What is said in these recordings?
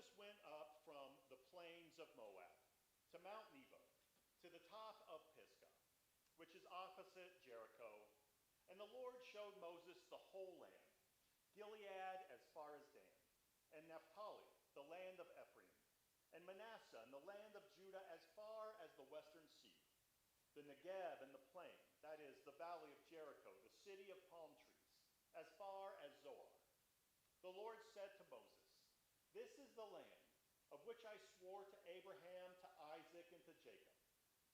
Moses went up from the plains of Moab to Mount Nebo, to the top of Pisgah, which is opposite Jericho. And the Lord showed Moses the whole land, Gilead as far as Dan, and Naphtali, the land of Ephraim, and Manasseh, and the land of Judah as far as the western sea, the Negeb and the plain, that is, the valley of Jericho, the city of palm trees, as far as Zoar. The Lord said to Moses, "This is the land of which I swore to Abraham, to Isaac, and to Jacob.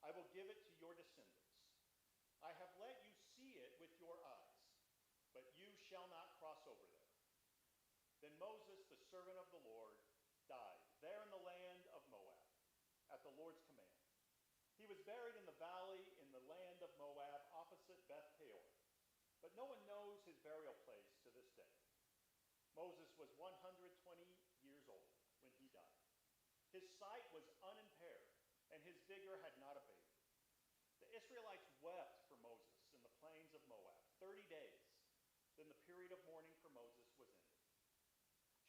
I will give it to your descendants. I have let you see it with your eyes, but you shall not cross over there." Then Moses, the servant of the Lord, died there in the land of Moab, at the Lord's command. He was buried in the valley in the land of Moab, opposite Beth Peor, but no one knows his burial place to this day. Moses was 120 years old when he died. His sight was unimpaired, and his vigor had not abated. The Israelites wept for Moses in the plains of Moab 30 days. Then the period of mourning for Moses was ended.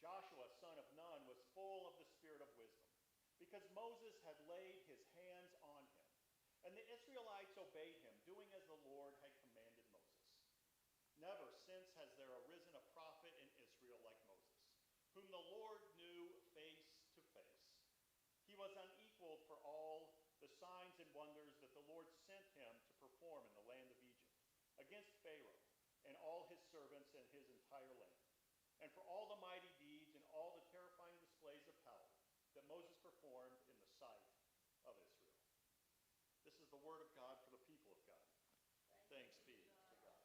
Joshua, son of Nun, was full of the spirit of wisdom, because Moses had laid his hands on him. And the Israelites obeyed him, doing as the Lord had commanded Moses. Never since has there arisen a prophet in Israel like Moses, whom the Lord knew face to face. He was unequaled for all the signs and wonders that the Lord sent him to perform in the land of Egypt, against Pharaoh and all his servants and his entire land, and for all the mighty deeds and all the terrifying displays of power that Moses performed in the sight of Israel. This is the word of God for the people of God. Thanks be to God.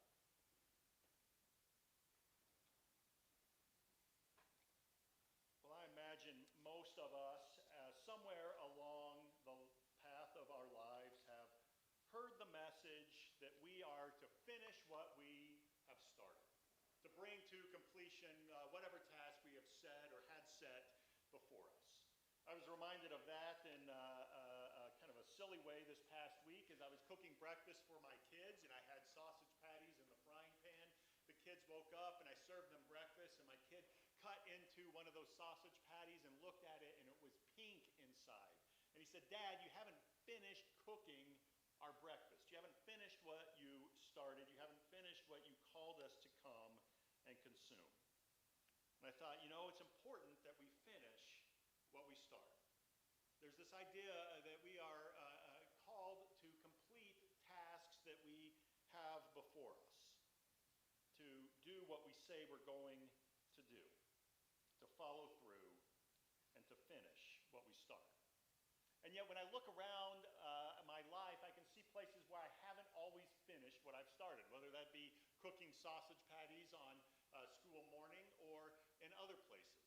Well, I imagine most of us, somewhere along the path of our lives, have heard the message that we are to finish what we have started, to bring to completion whatever task we have set or had set before us. I was reminded of that in kind of a silly way this past week as I was cooking breakfast for my kids, and I had sausage patties in the frying pan. The kids woke up and I served them breakfast, and my kid cut into one of those sausage patties and looked at it, and it was pink inside. And he said, "Dad, you haven't finished cooking our breakfast. You haven't finished what you started. You haven't finished what you called us to come and consume." And I thought, it's important that we finish what we start. There's this idea that we are called to complete tasks that we have before us, to do what we say we're going to do, to follow through, and to finish what we start. And yet when I look around my life, I can see places where I haven't always finished what I've started, whether that be cooking sausage patties on school morning or in other places.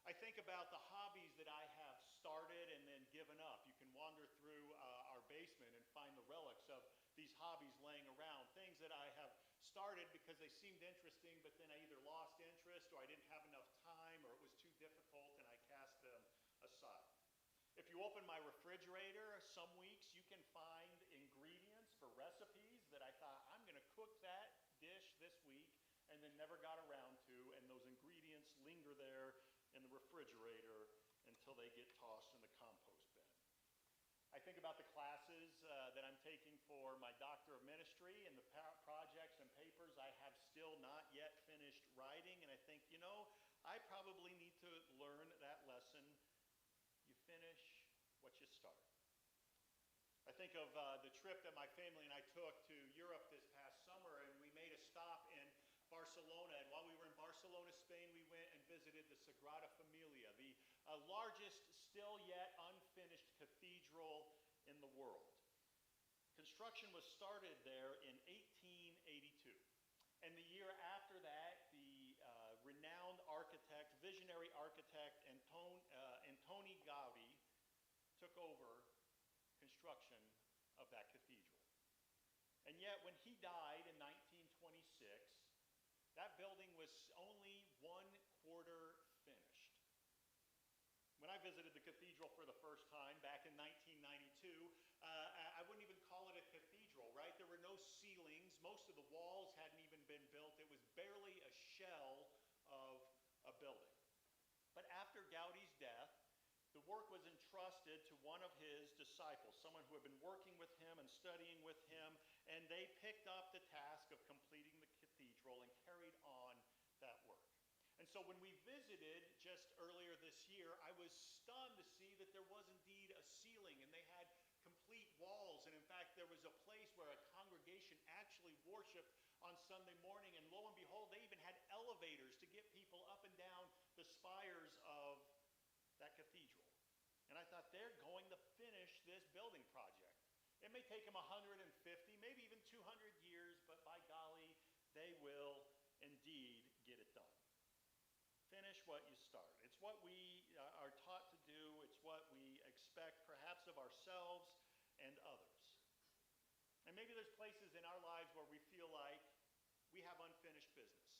I think about the hobbies that I have started and then given up. You can wander through our basement and find the relics of these hobbies laying around, things that I have started because they seemed interesting, but then I either lost interest or I didn't have enough time or it was too difficult and I cast them aside. If you open my refrigerator, some weeks you can find ingredients for recipes that I thought, I'm going to cook that dish this week, and then never got around to, and those ingredients linger there in the refrigerator until they get tossed in the compost bin. I think about the classes that I'm taking for my Doctor of Ministry and the projects and papers I have still not yet finished writing, and I think, I probably need to learn that lesson. You finish what you start. I think of the trip that my family and I took to Europe this past summer, and we made a stop in Barcelona, and while we were in Barcelona, Spain, we went and visited the Sagrada Familia, the largest still yet unfinished cathedral in the world. Construction was started there in 1882. And the year after that, the renowned architect, visionary architect, Antoni Gaudi took over construction of that cathedral. And yet, when he died in 1926, that building was only 1/4 finished. When I visited the cathedral for the first time back in 1992, I wouldn't even call it a cathedral, right? There were no ceilings. Most of the walls hadn't even been built. It was barely a shell of a building. But after Gaudi's death, work was entrusted to one of his disciples, someone who had been working with him and studying with him, and they picked up the task of completing the cathedral and carried on that work. And so when we visited just earlier this year, I was stunned to see that there was indeed a ceiling, and they had complete walls. And in fact, there was a place where a congregation actually worshiped on Sunday morning, and lo and behold, they even had elevators to get people up and down the spires of that cathedral. And I thought, they're going to finish this building project. It may take them 150, maybe even 200 years, but by golly, they will indeed get it done. Finish what you start. It's what we are taught to do. It's what we expect perhaps of ourselves and others. And maybe there's places in our lives where we feel like we have unfinished business.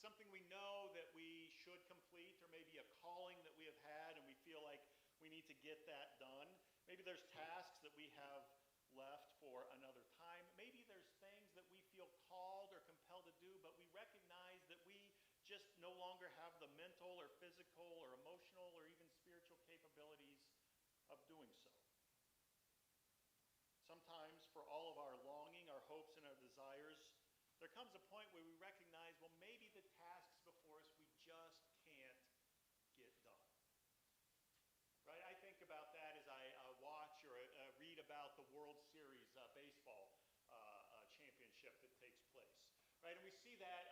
Something we know that we should complete, or maybe a calling that we have had and we feel like we need to get that done. Maybe there's tasks that we have left for another time. Maybe there's things that we feel called or compelled to do, but we recognize that we just no longer have the mental or physical or emotional or even spiritual capabilities of doing so. Sometimes for all of our longing, our hopes, and our desires, there comes a point where we recognize, well, maybe the tasks before us we just can't get done. Right? I think about that as I watch or read about the World Series baseball championship that takes place. Right? And we see that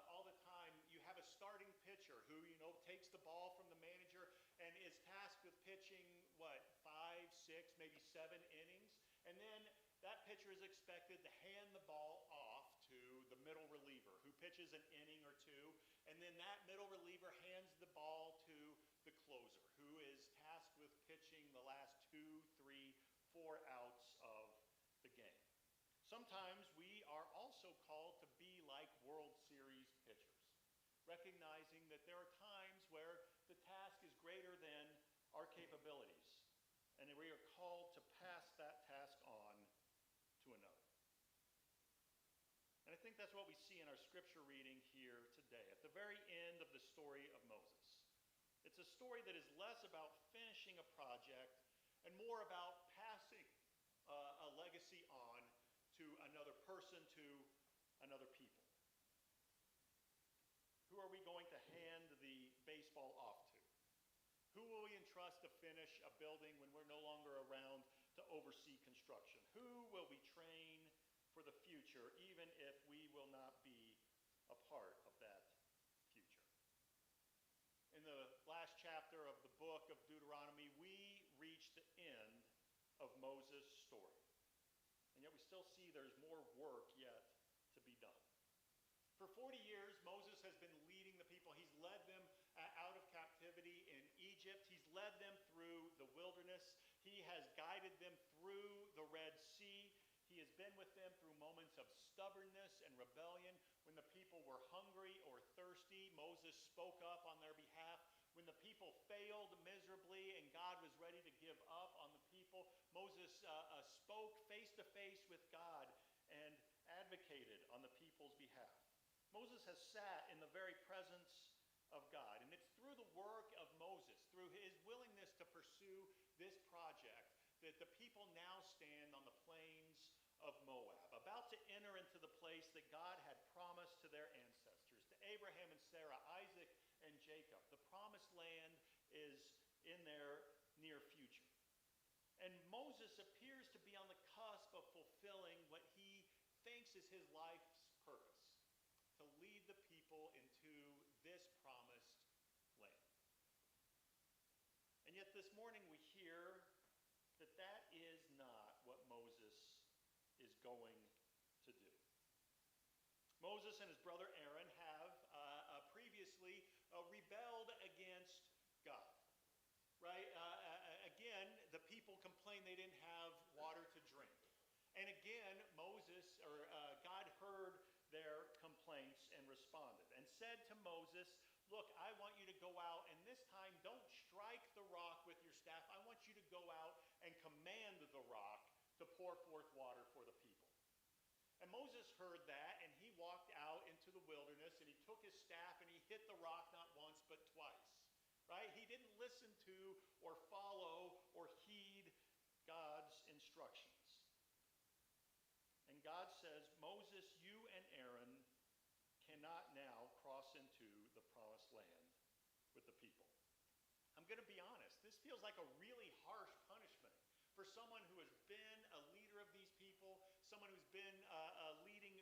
all the time. You have a starting pitcher who, takes the ball from the manager and is tasked with pitching, 5, 6, maybe 7 innings. And then that pitcher is expected to hand the ball off to the middle reliever who pitches an inning or two. And then that middle reliever hands the ball to the closer who is tasked with pitching the last 2, 3, 4 outs of the game. Sometimes we are also called to be like World Series pitchers, recognizing that there are times where the task is greater than our capabilities, and we are called to pass that task on to another. And I think that's what we see in our scripture reading here today, at the very end of the story of Moses. It's a story that is less about finishing a project and more about passing a legacy on to another person, to another people. Who are we going to hand the baseball off to? Who will we entrust to finish a building when we're no longer around to oversee construction? Who will we train for the future, even if we will not be a part of that future? In the last chapter of the book of Deuteronomy, we reach the end of Moses' story. And yet we still see there's more work yet to be done. For 40 years, Moses has been leading the people. He's led them out of captivity in Egypt. He's led them through the wilderness. He has guided them through the Red Sea. He has been with them through moments of stubbornness and rebellion. When the people were hungry or thirsty, Moses spoke up on their behalf. When the people failed miserably and God was ready to give up on the people, Moses spoke face to face with God and advocated on the people's behalf. Moses has sat in the very presence of God. And it's through the work of Moses, through his willingness to pursue this project, that the people now stand on the plains of Moab, about to enter into the place that God had promised to their ancestors, to Abraham and Sarah, Isaac and Jacob. The promised land is in their near future. And Moses appears to be on the cusp of fulfilling what he thinks is his life's purpose, to lead the people into this promised land. And yet this morning we hear that that is not what Moses is going to do. Moses and his brother Aaron have previously rebelled against God. Right? Again, the people complained they didn't have water to drink. And again, God heard their complaints and responded and said to Moses, look, I want you to go out, and this time don't strike the rock with your staff. I want you to go out and command the rock to pour forth water for the people. And Moses heard that, and he walked out into the wilderness, and he took his staff, and he hit the rock not once but twice. right? He didn't listen to or follow or heed God's instructions. And God says, Moses, you and Aaron cannot now cross into the promised land with the people. I'm going to be honest, this feels like a really harsh punishment for someone who has been a leader of these people, someone who's been leading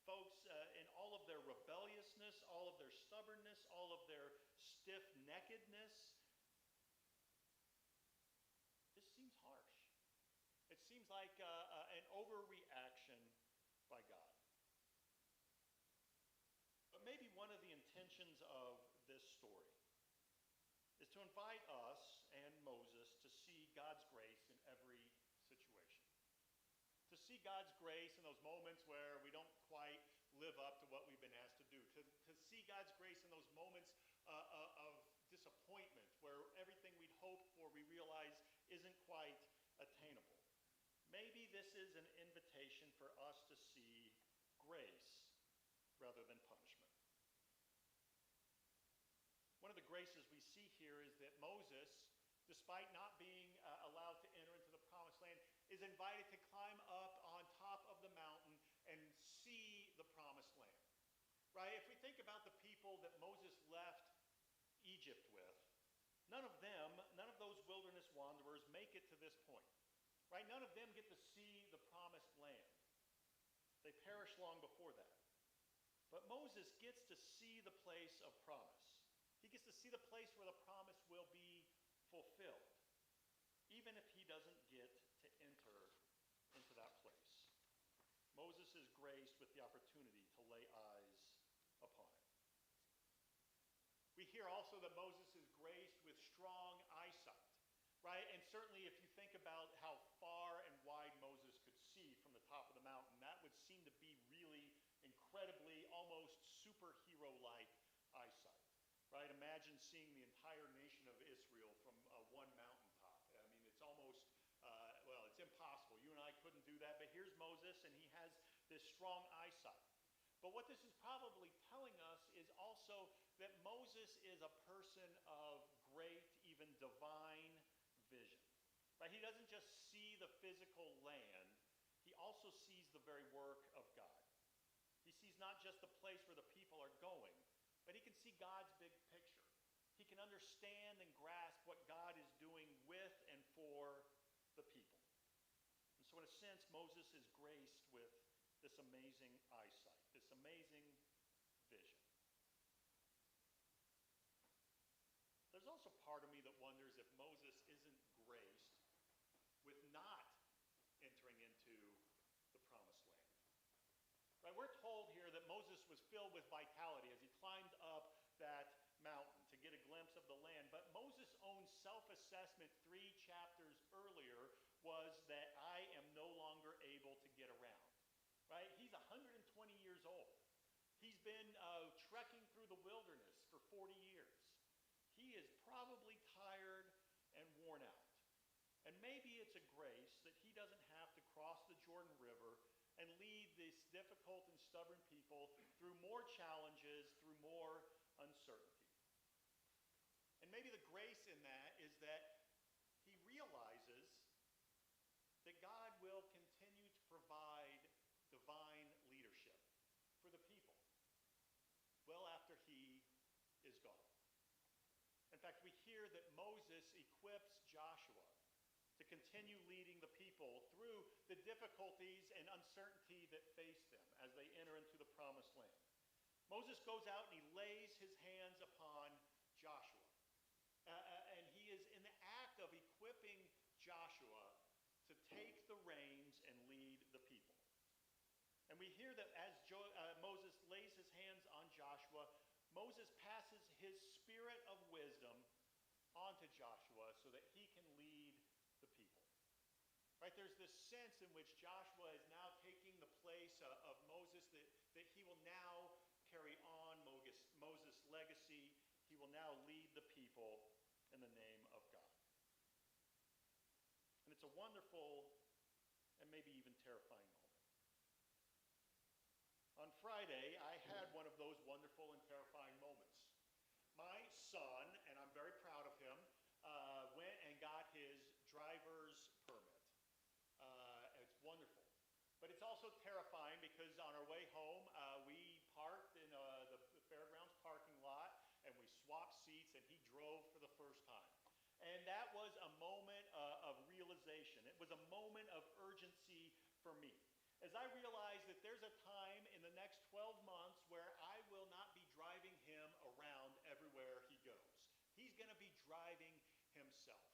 folks in all of their rebelliousness, all of their stubbornness, all of their stiff-neckedness. This seems harsh. It seems like an overreaction by God. But maybe one of the intentions of this story is to invite us and Moses to see God's grace in every situation. To see God's grace in those moments where we don't quite live up to what we've been asked to do. To see God's grace in those moments of disappointment where everything we'd hoped for we realize isn't quite attainable. Maybe this is an invitation for us to see grace rather than punishment. One of the graces we see here is that Moses, despite not being allowed to enter into the promised land, is invited to climb up on top of the mountain and see the promised land. Right? If we think about the people that Moses left Egypt with, none of those wilderness wanderers make it to this point. Right? None of them get to see the promised land. They perish long before that. But Moses gets to see the place of promise. He gets to see the place where the promise will be fulfilled, even if he doesn't get to enter into that place. Moses is graced with the opportunity to lay eyes upon it. We hear also that Moses is graced with strong eyesight, right? And certainly if you think about how far and wide Moses could see from the top of the mountain, that would seem to be really incredibly, almost superhero-like eyesight. Right? Imagine seeing the entire nation of Israel from one mountaintop. I mean, it's almost, it's impossible. You and I couldn't do that, but here's Moses, and he has this strong eyesight. But what this is probably telling us is also that Moses is a person of great, even divine vision. Right? He doesn't just see the physical land, he also sees the very work of God. He sees not just the place where the people are going, but he can see God's big picture. He can understand and grasp what God is doing with and for the people. And so in a sense, Moses is graced with this amazing eyesight, this amazing vision. There's also part of me that wonders if Moses isn't graced with not entering into the promised land. Right, we're told here that Moses was filled with vitality as he climbed up that mountain to get a glimpse of the land. But Moses' own self-assessment 3 chapters earlier was that I am no longer able to get around. Right? He's 120 years old. He's been trekking through the wilderness for 40 years. He is probably tired and worn out. And maybe it's a grace that he doesn't have to cross the Jordan River and lead these difficult and stubborn people through more challenges, through more uncertainty. And maybe the grace in that is that he realizes that God will continue to provide divine leadership for the people well after he is gone. In fact, we hear that Moses equips Joshua to continue leading the people through the difficulties and uncertainty that face them as they enter into the promised land. Moses goes out and he lays his hands upon Joshua. And he is in the act of equipping Joshua to take the reins and lead the people. And we hear that as Moses lays his hands on Joshua, Moses passes his spirit of wisdom onto Joshua so that he can lead the people. Right? There's this sense in which Joshua is now taking the place of Moses, that he will now carry on Moses' legacy. He will now lead the people in the name of God. And it's a wonderful and maybe even terrifying moment. On Friday, I had one of those wonderful and terrifying moments. My son, and I'm very also terrifying because on our way home, we parked in the fairgrounds parking lot, and we swapped seats, and he drove for the first time. And that was a moment of realization. It was a moment of urgency for me. As I realized that there's a time in the next 12 months where I will not be driving him around everywhere he goes. He's going to be driving himself.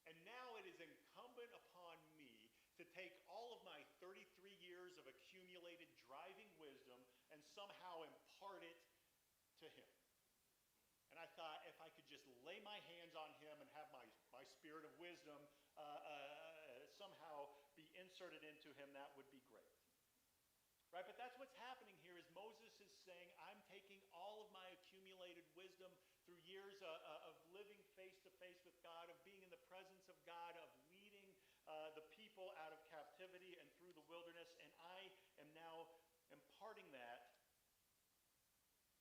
And now it is incumbent upon me to take all of my 33 years of accumulated driving wisdom and somehow impart it to him. And I thought if I could just lay my hands on him and have my spirit of wisdom somehow be inserted into him, that would be great. Right, but that's what's happening here is Moses is saying, I'm taking all of my accumulated wisdom through years of living face to face with God, of being in the presence of God, of leading the people out of captivity and through the wilderness, and I am now imparting that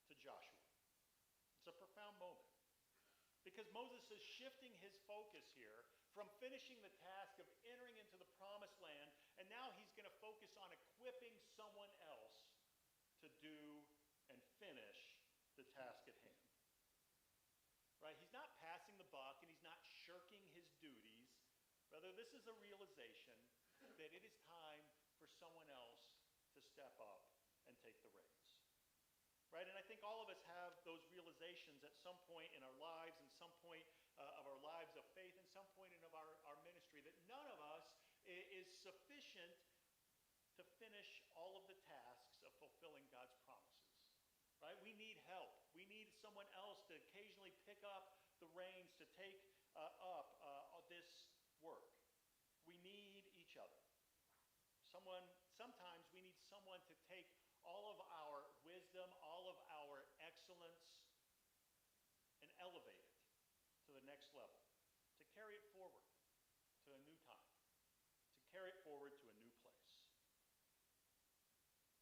to Joshua. It's a profound moment. Because Moses is shifting his focus here from finishing the task of entering into the promised land, and now he's going to focus on equipping someone else to do and finish the task at hand. Right? He's not passing the buck and he's not shirking his duties. Rather, this is a realization that it is time for someone else to step up and take the reins. Right? And I think all of us have those realizations at some point in our lives, and some point of our lives of faith, and some point in our ministry, that none of us is sufficient to finish all of the tasks of fulfilling God's promises. Right? We need help. We need someone else to occasionally pick up the reins, to take up this work. We need each other. Sometimes we need someone to take all of our wisdom, all of our excellence, and elevate it to the next level, to carry it forward to a new time, to carry it forward to a new place.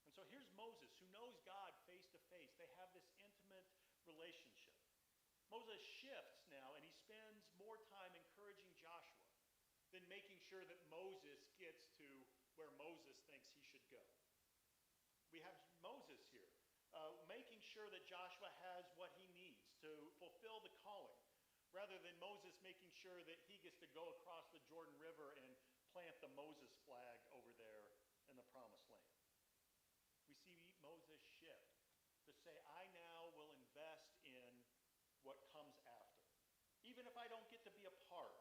And so here's Moses, who knows God face to face. They have this intimate relationship. Moses shifts now, and he spends more time encouraging Joshua than making sure that Moses gets to where Moses thinks he should go. We have Moses here, making sure that Joshua has what he needs to fulfill the calling, rather than Moses making sure that he gets to go across the Jordan River and plant the Moses flag over there in the Promised Land. We see Moses shift to say, I now will invest in what comes after, even if I don't get to be a part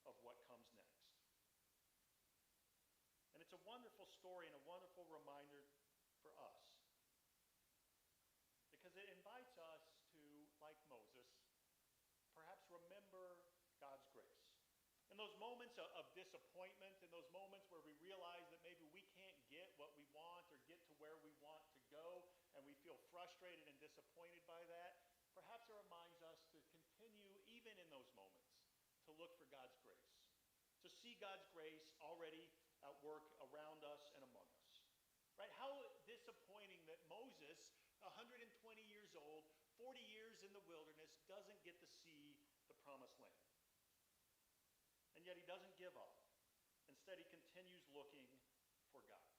of what comes next. And it's a wonderful story and a wonderful reminder for us, because it invites us to, like Moses, perhaps remember God's grace. In those moments of disappointment, in those moments where we realize that maybe we can't get what we want or get to where we want to go, and we feel frustrated and disappointed by that, perhaps it reminds us to continue, even in those moments, to look for God's grace, to see God's grace already at work around us and among us. Right? How disappointing that Moses, 120 years old, 40 years in the wilderness, doesn't get to see the promised land. And yet he doesn't give up. Instead, he continues looking for God.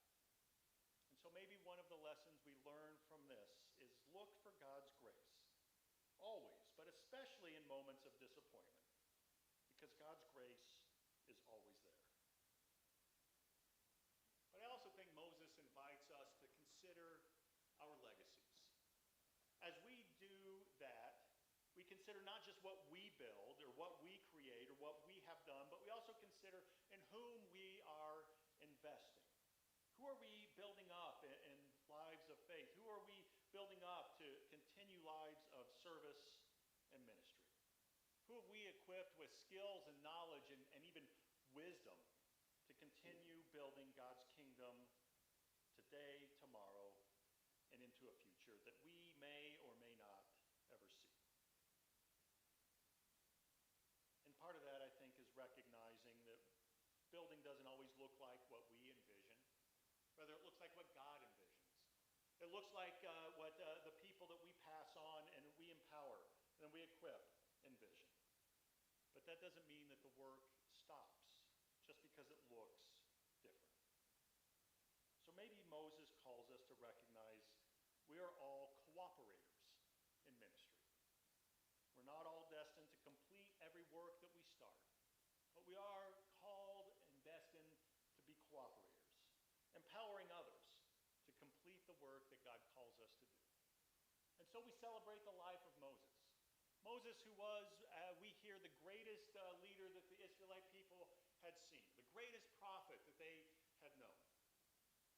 And so maybe one of the lessons we learn from this is look for God's grace. Always, but especially in moments of disappointment. Because God's grace is always there. But I also think Moses invites us to consider our legacies. As we do that, we consider not just what we build or what we create or what we have done, but we also consider in whom we are investing. Who are we building up in lives of faith? Who are we building up to continue lives of service and ministry? Who have we equipped with skills and knowledge and even wisdom to continue building God's kingdom today, tomorrow, and into a future that we may or may not ever see? And part of that, I think, is recognizing that building doesn't always look like what we envision. Rather, it looks like what God envisions. It looks like what the people that we pass on and we empower and we equip envision. But that doesn't mean that the work stops just because it looks different. So maybe Moses calls us to recognize we are all cooperators in ministry. We're not all destined to complete every work that we start, but we are called and destined to be cooperators, empowering others to complete the work that God calls us to do. And so we celebrate the life of Moses. Moses, who was, we hear, the greatest leader that the Israelite people had seen, the greatest prophet that they had known.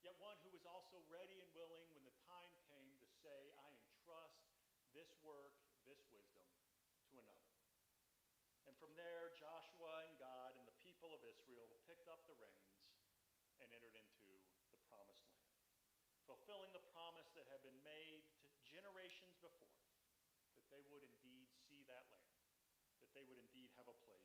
Yet one who was also ready and willing when the time came to say, I entrust this work, this wisdom to another. And from there, Joshua and God and the people of Israel picked up the reins and entered into the promised land, fulfilling the promise that had been made to generations before, that they would indeed see that land, that they would indeed have a place